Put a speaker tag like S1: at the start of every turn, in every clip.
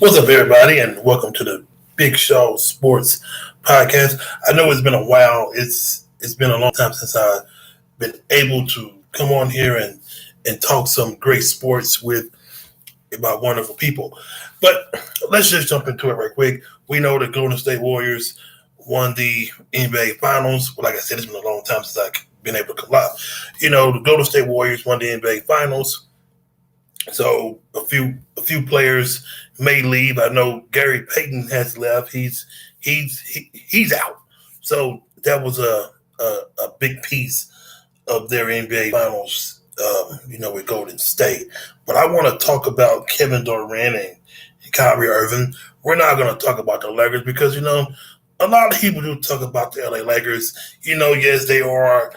S1: What's up, everybody, and welcome to the Big Show Sports Podcast. I know it's been a while. It's been a long time since I've been able to come on here and talk some great sports with about wonderful people. But let's just jump into it right quick. We know the Golden State Warriors won the NBA Finals. Well, like I said, it's been a long time since I've been able to come out. The Golden State Warriors won the NBA Finals. So a few players may leave. I know Gary Payton has left. He's out. So that was a big piece of their NBA Finals. With Golden State. But I want to talk about Kevin Durant and Kyrie Irving. We're not going to talk about the Lakers because a lot of people do talk about the LA Lakers. Yes, they are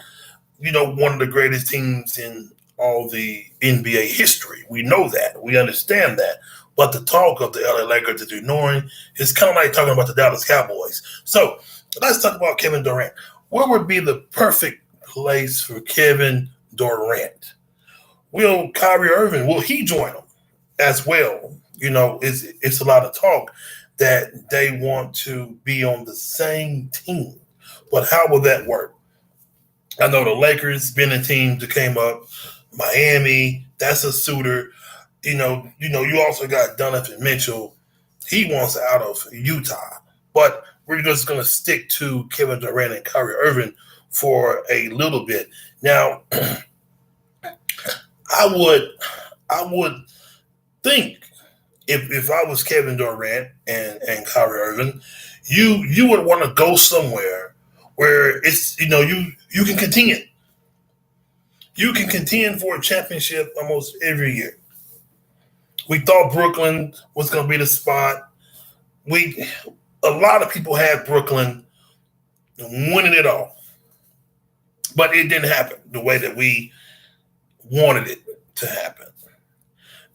S1: one of the greatest teams in all the NBA history. We know that. We understand that. But the talk of the LA Lakers is ignoring is kind of like talking about the Dallas Cowboys. So let's talk about Kevin Durant. Where would be the perfect place for Kevin Durant? Will Kyrie Irving, will he join them as well? It's a lot of talk that they want to be on the same team. But how will that work? I know the Lakers been a team that came up. Miami, that's a suitor. You also got Donovan Mitchell. He wants out of Utah. But we're just going to stick to Kevin Durant and Kyrie Irving for a little bit. Now, I would think if I was Kevin Durant and Kyrie Irving, you would want to go somewhere where it's you can contend. You can contend for a championship almost every year. We thought Brooklyn was going to be the spot. A lot of people had Brooklyn winning it all, but it didn't happen the way that we wanted it to happen.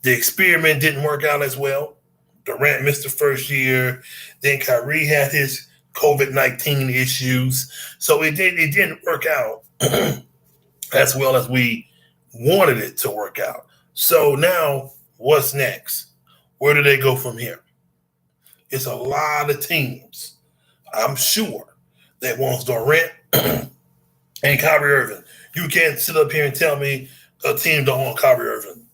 S1: The experiment didn't work out as well. Durant missed the first year. Then Kyrie had his COVID-19 issues. So it didn't work out as well as we wanted it to work out. So now what's next? Where do they go from here? It's a lot of teams, I'm sure, that wants Durant and Kyrie Irving. You can't sit up here and tell me a team don't want Kyrie Irving.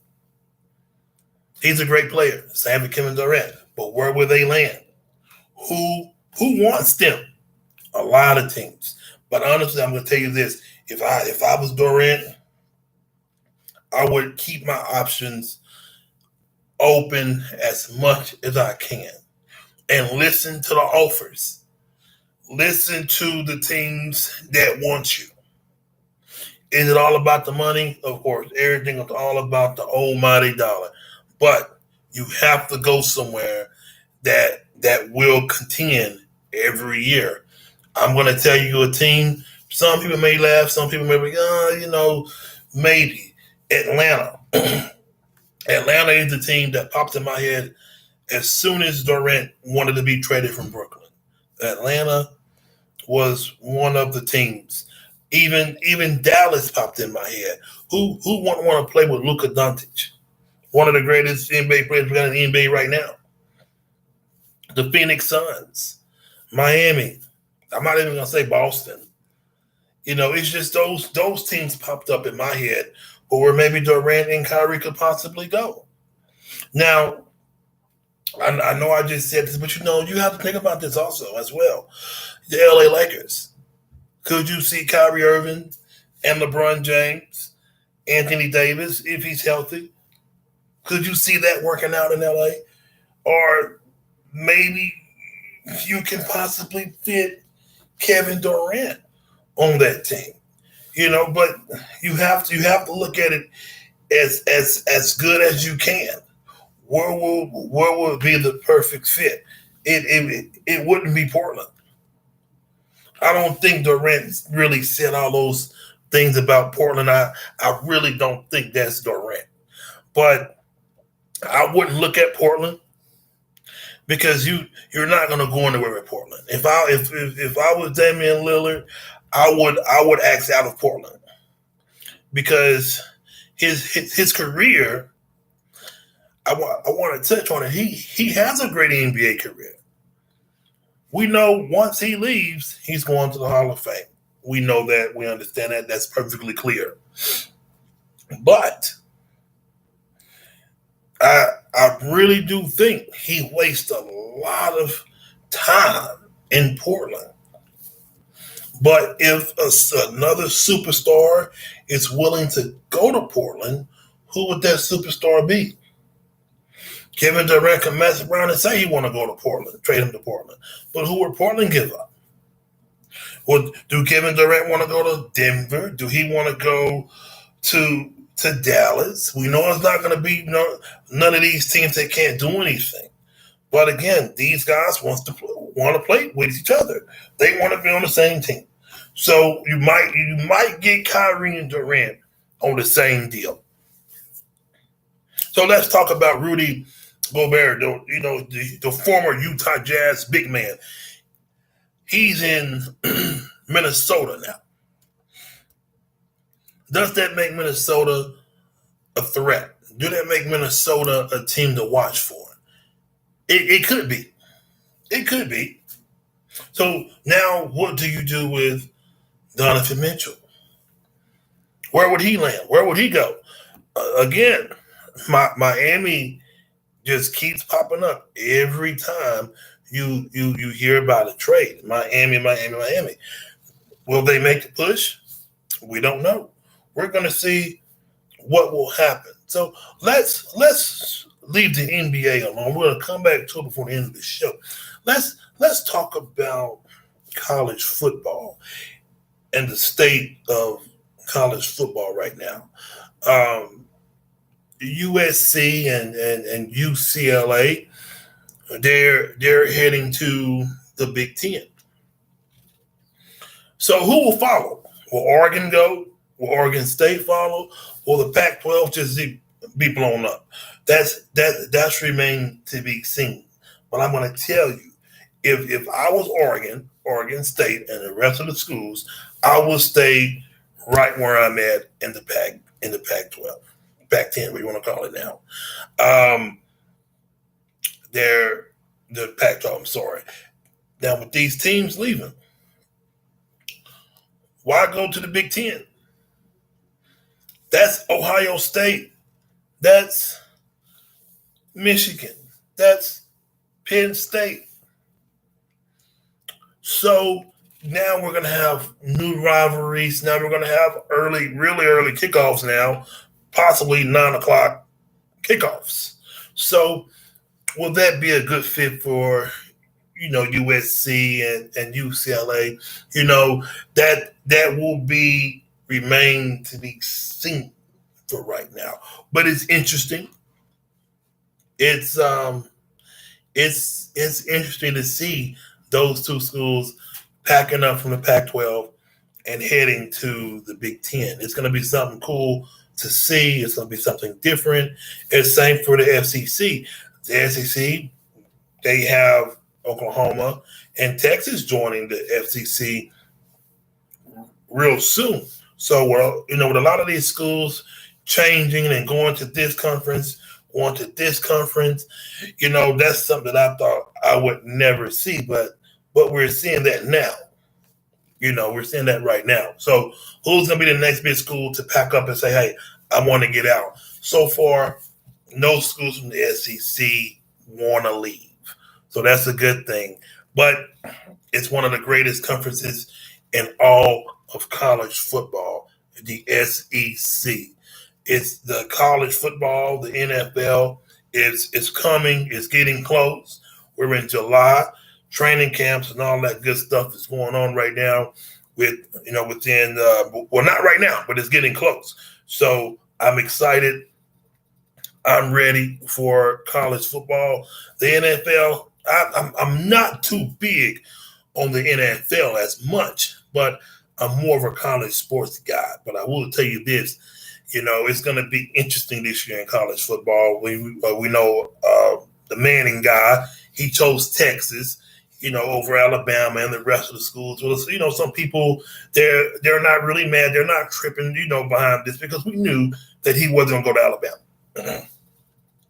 S1: He's a great player, same with Kevin Durant. But where will they land? Who wants them? A lot of teams. But honestly, I'm going to tell you this: if I was Durant, I would keep my options open as much as I can and listen to the offers. Listen to the teams that want you. Is it all about the money? Of course, everything is all about the almighty dollar. But you have to go somewhere that will contend every year. I'm going to tell you a team. Some people may laugh. Some people may be, maybe Atlanta. Atlanta is the team that popped in my head as soon as Durant wanted to be traded from Brooklyn. Atlanta was one of the teams. Even Dallas popped in my head. Who wouldn't want to play with Luka Doncic? One of the greatest NBA players we got in the NBA right now. The Phoenix Suns, Miami. I'm not even gonna say Boston. It's just those teams popped up in my head, or where maybe Durant and Kyrie could possibly go. Now, I know I just said this, but you have to think about this also as well. The LA Lakers. Could you see Kyrie Irving and LeBron James, Anthony Davis, if he's healthy? Could you see that working out in LA? Or maybe you can possibly fit Kevin Durant on that team. But you have to look at it as good as you can. Where will be the perfect fit? It wouldn't be Portland. I don't think Durant really said all those things about Portland. I really don't think that's Durant. But I wouldn't look at Portland because you're not going to go anywhere with Portland. If I was Damian Lillard, I would act out of Portland because his career, I want to touch on it. He has a great NBA career. We know once he leaves, he's going to the Hall of Fame. We know that. We understand that. That's perfectly clear. But I really do think he wastes a lot of time in Portland. But if another superstar is willing to go to Portland, who would that superstar be? Kevin Durant can mess around and say he want to go to Portland, trade him to Portland. But who would Portland give up? Well, do Kevin Durant want to go to Denver? Do he want to go to Dallas? We know it's not going to be none of these teams that can't do anything. But again, these guys want to play with each other. They want to be on the same team. So you might get Kyrie and Durant on the same deal. So let's talk about Rudy Gobert, the former Utah Jazz big man. He's in Minnesota now. Does that make Minnesota a threat? Do that make Minnesota a team to watch for? It could be. It could be. So now what do you do with Donovan Mitchell? Where would he land? Where would he go? Again, Miami just keeps popping up every time you hear about a trade. Miami. Will they make the push? We don't know. We're going to see what will happen. So let's leave the NBA alone. We're going to come back to it before the end of the show. Let's talk about college football and the state of college football right now. USC and UCLA, they're heading to the Big Ten. So who will follow? Will Oregon go? Will Oregon State follow? Will the Pac-12 just be blown up? That's remained to be seen. But I'm going to tell you, if I was Oregon State, and the rest of the schools, I would stay right where I'm at in the Pac-12, Pac-10, what you want to call it now. They're the Pac-12. I'm sorry. Now with these teams leaving, why go to the Big Ten? That's Ohio State. That's Michigan. That's Penn State. So now we're going to have new rivalries. Now we're going to have really early kickoffs now, possibly 9 o'clock kickoffs. So will that be a good fit for, USC and UCLA? That will remain to be seen for right now. But it's interesting. It's interesting to see those two schools packing up from the Pac-12 and heading to the Big Ten. It's going to be something cool to see. It's going to be something different. It's same for the FCC. The SEC, they have Oklahoma and Texas joining the FCC real soon. So, with a lot of these schools changing and going to this conference, that's something that I thought I would never see, but we're seeing that now. We're seeing that right now. So who's going to be the next big school to pack up and say, hey, I want to get out? So far, no schools from the SEC want to leave. So that's a good thing. But it's one of the greatest conferences in all of college football, the SEC. It's the college football, the NFL. It's coming. It's getting close. We're in July. Training camps and all that good stuff is going on right now within not right now, but it's getting close. So I'm excited. I'm ready for college football. The NFL, I'm not too big on the NFL as much, but I'm more of a college sports guy. But I will tell you this, it's going to be interesting this year in college football. We know the Manning guy, he chose Texas, over Alabama and the rest of the schools. Well, some people, they're not really mad. They're not tripping, behind this because we knew that he wasn't going to go to Alabama.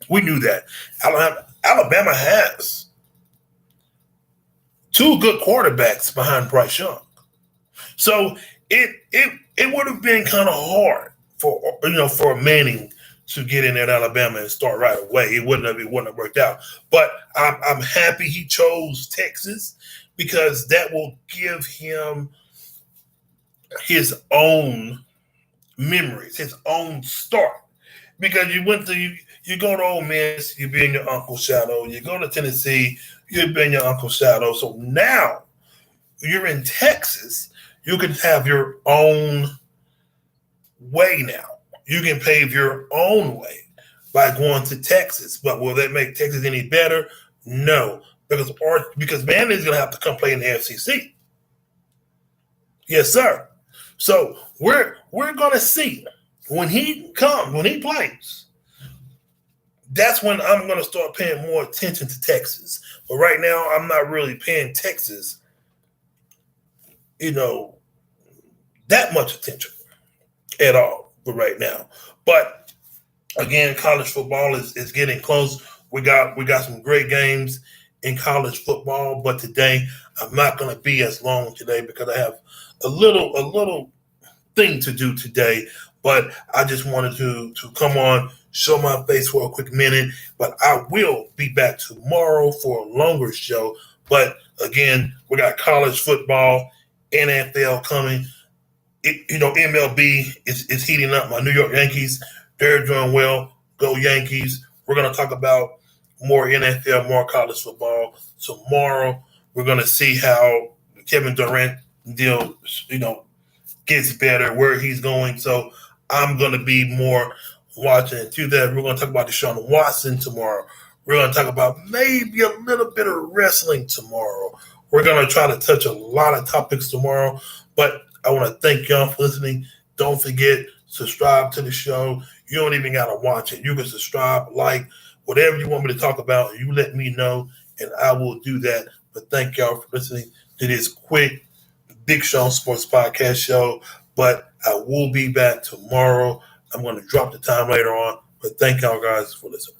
S1: We knew that. Alabama has two good quarterbacks behind Bryce Young. So it would have been kind of hard for Manning to get in at Alabama and start right away. It wouldn't have worked out. But I'm happy he chose Texas because that will give him his own memories, his own start. Because you go to Ole Miss, you be in your uncle's shadow. You go to Tennessee, you be in your uncle's shadow. So now you're in Texas, you can have your own way now. You can pave your own way by going to Texas. But will that make Texas any better? No, because Manning is going to have to come play in the FCC. Yes, sir. So we're going to see when he plays. That's when I'm going to start paying more attention to Texas. But right now, I'm not really paying Texas, that much attention at all for right now. But again, college football is getting close. We got some great games in college football, but today I'm not going to be as long today because I have a little thing to do today. But I just wanted to come on, show my face for a quick minute. But I will be back tomorrow for a longer show. But again, we got college football, NFL coming. MLB is heating up. My New York Yankees, they're doing well. Go Yankees. We're going to talk about more NFL, more college football. Tomorrow, we're going to see how Kevin Durant deal, gets better, where he's going. So I'm going to be more watching to that. We're going to talk about Deshaun Watson tomorrow. We're going to talk about maybe a little bit of wrestling tomorrow. We're going to try to touch a lot of topics tomorrow. But I want to thank y'all for listening. Don't forget, subscribe to the show. You don't even got to watch it. You can subscribe, like, whatever you want me to talk about, you let me know, and I will do that. But thank y'all for listening to this quick Big Sean Sports Podcast show. But I will be back tomorrow. I'm going to drop the time later on. But thank y'all guys for listening.